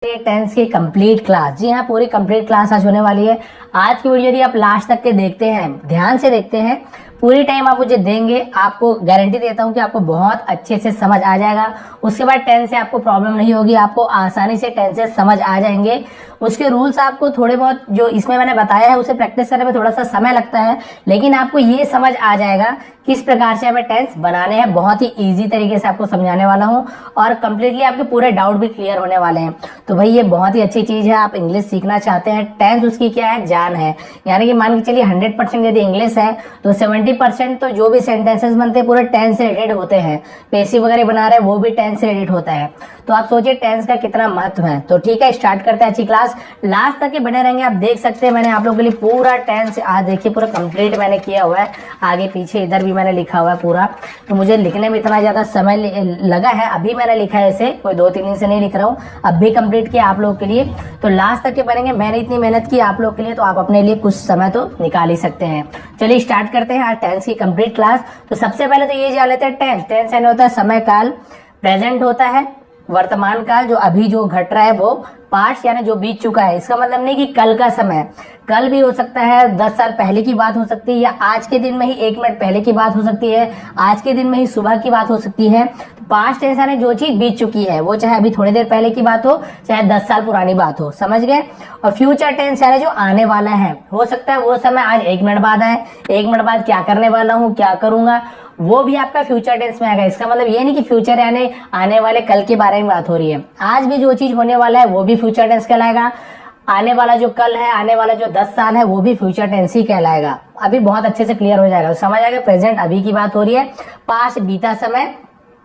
Tense की complete class. जी हाँ, पूरी कंप्लीट क्लास आज होने वाली है। आज की वीडियो यदि आप लास्ट तक के देखते हैं, ध्यान से देखते हैं, पूरी टाइम आप मुझे देंगे, आपको गारंटी देता हूँ कि आपको बहुत अच्छे से समझ आ जाएगा। उसके बाद टेंस से आपको प्रॉब्लम नहीं होगी, आपको आसानी से टेंसेस समझ आ जाएंगे। उसके रूल्स आपको थोड़े बहुत जो इसमें मैंने बताया है उसे प्रैक्टिस करने में थोड़ा सा समय लगता है, लेकिन आपको ये समझ आ जाएगा किस प्रकार से हमें टेंस बनाने हैं। बहुत ही इजी तरीके से आपको समझाने वाला हूँ और कंप्लीटली आपके पूरे डाउट भी क्लियर होने वाले हैं। तो भाई ये बहुत ही अच्छी चीज है। आप इंग्लिश सीखना चाहते हैं, टेंस उसकी क्या है, जान है। यानी कि मान के चलिए 100% यदि इंग्लिश है तो 70% तो जो भी सेंटेंसेस बनते हैं पूरे टेंस से रिलेटेड होते हैं। पैसिव वगैरह बना रहे हैं वो भी टेंस से रिलेटेड होता है। तो आप सोचिए टेंस का कितना महत्व है। तो ठीक है, स्टार्ट करते हैं अच्छी क्लास। लास्ट तक के बने रहेंगे। आप देख सकते हैं मैंने आप लोगों के लिए पूरा टेंस आज देखिए पूरा कंप्लीट मैंने किया हुआ है। आगे पीछे इधर भी मैंने लिखा हुआ है पूरा। तो मुझे लिखने में इतना ज्यादा समय लगा है, अभी मैंने लिखा है इसे, कोई 2-3 दिन से नहीं लिख रहा हूँ, अब भी कंप्लीट किया आप लोगों के लिए। तो लास्ट तक के बनेंगे। मैंने इतनी मेहनत की आप लोग के लिए, तो आप अपने लिए कुछ समय तो निकाल ही सकते हैं। चलिए स्टार्ट करते हैं आज टेंस की कंप्लीट क्लास। तो सबसे पहले तो ये जान लेते हैं टेंस। टेंस यानी होता है समय काल, प्रेजेंट होता है वर्तमान काल, जो अभी जो घट रहा है वो, पास्ट यानी जो बीत चुका है। इसका मतलब नहीं कि कल का समय, कल भी हो सकता है, 10 साल पहले की बात हो सकती है, या आज के दिन में ही 1 मिनट पहले की बात हो सकती है, आज के दिन में ही सुबह की बात हो सकती है। तो पास्ट टेंस यानी जो चीज बीत चुकी है, वो चाहे अभी थोड़ी देर पहले की बात हो, चाहे 10 साल पुरानी बात हो, समझ गए। और फ्यूचर टेंस यानी जो आने वाला है, हो सकता है वो समय आज 1 मिनट बाद आए, 1 मिनट बाद क्या करने वाला हूँ, क्या करूंगा, वो भी आपका फ्यूचर टेंस में आएगा। इसका मतलब ये नहीं कि फ्यूचर यानी आने वाले कल के बारे में बात हो रही है। आज भी जो चीज होने वाला है वो भी फ्यूचर टेंस कहलाएगा। आने वाला जो कल है, आने वाला जो 10 साल है, वो भी फ्यूचर टेंस ही कहलाएगा। अभी बहुत अच्छे से क्लियर हो जाएगा, समझ आएगा। प्रेजेंट अभी की बात हो रही है, पास्ट बीता समय,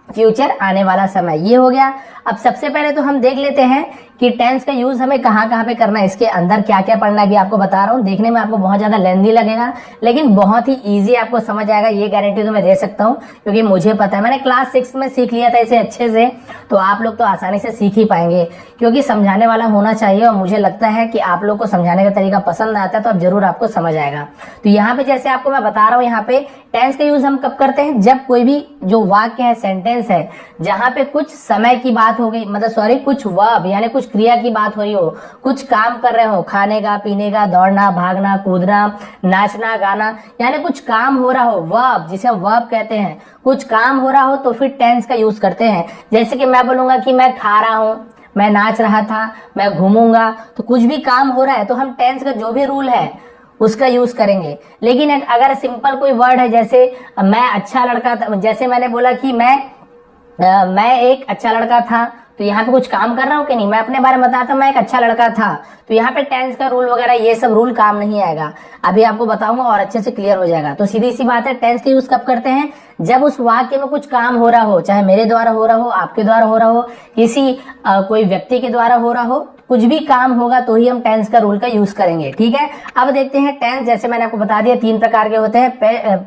फ्यूचर आने वाला समय, ये हो गया। अब सबसे पहले तो हम देख लेते हैं कि टेंस का यूज हमें कहाँ कहाँ पे करना है, इसके अंदर क्या क्या पढ़ना है, भी आपको बता रहा हूँ। देखने में आपको बहुत ज्यादा लेंथी लगेगा, लेकिन बहुत ही इजी आपको समझ आएगा, ये गारंटी तो मैं दे सकता हूँ, क्योंकि मुझे पता है, मैंने क्लास 6 में सीख लिया था इसे अच्छे से। तो आप लोग तो आसानी से सीख ही पाएंगे, क्योंकि समझाने वाला होना चाहिए। और मुझे लगता है कि आप लोग को समझाने का तरीका पसंद आता है, तो अब जरूर आपको समझ आएगा। तो यहाँ पे जैसे आपको मैं बता रहा हूँ, यहाँ पे टेंस का यूज हम कब करते हैं, जब कोई भी जो वाक्य है, सेंटेंस है, जहां पे कुछ समय की बात हो गई, मतलब सॉरी, कुछ वर्ब यानी कुछ क्रिया की बात हो रही हो, कुछ काम कर रहे हो, खाने का, पीने का, दौड़ना, भागना, कूदना, नाचना, गाना, यानी कुछ काम हो रहा हो, वर्ब जिसे हम वर्ब कहते हैं, कुछ काम हो रहा हो, तो फिर टेंस का यूज करते हैं। जैसे कि मैं बोलूंगा कि मैं खा रहा हूं, मैं नाच रहा था, मैं घूमूंगा, तो कुछ भी काम हो रहा है तो हम टेंस का जो भी रूल है उसका यूज करेंगे। लेकिन अगर सिंपल कोई वर्ड है, जैसे मैं अच्छा लड़का था, जैसे मैंने बोला कि मैं एक अच्छा लड़का था, तो यहाँ पे कुछ काम कर रहा हूँ कि नहीं, मैं अपने बारे में बताता हूँ मैं एक अच्छा लड़का था, तो यहाँ पे टेंस का रूल वगैरह ये सब रूल काम नहीं आएगा। अभी आपको बताऊंगा और अच्छे से क्लियर हो जाएगा। तो सीधी सी बात है, टेंस का यूज कब करते हैं, जब उस वाक्य में कुछ काम हो रहा हो, चाहे मेरे द्वारा हो रहा हो, आपके द्वारा हो रहा हो, किसी कोई व्यक्ति के द्वारा हो रहा हो, कुछ भी काम होगा तो ही हम टेंस का रूल का यूज करेंगे। ठीक है, अब देखते हैं टेंस। जैसे मैंने आपको बता दिया 3 प्रकार के होते हैं,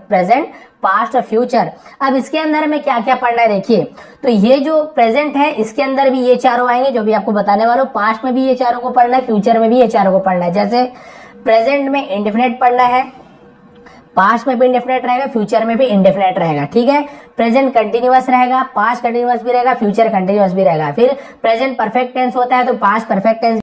प्रेजेंट, पास्ट और फ्यूचर। अब इसके अंदर हमें क्या क्या पढ़ना है, देखिए। तो ये जो प्रेजेंट है, इसके अंदर भी ये चारों आएंगे जो भी आपको बताने वाला हूं। पास्ट में भी ये चारों को पढ़ना है, फ्यूचर में भी ये चारों को पढ़ना है। जैसे प्रेजेंट में इंडेफिनिट पढ़ना है, पास्ट में भी इंडेफिनिट रहेगा, फ्यूचर में भी इंडेफिनिट रहेगा। ठीक है, प्रेजेंट कंटिन्यूअस रहेगा, पास्ट कंटिन्यूअस भी रहेगा, फ्यूचर कंटिन्यूअस भी रहेगा। फिर प्रेजेंट परफेक्ट टेंस होता है तो पास्ट परफेक्ट टेंस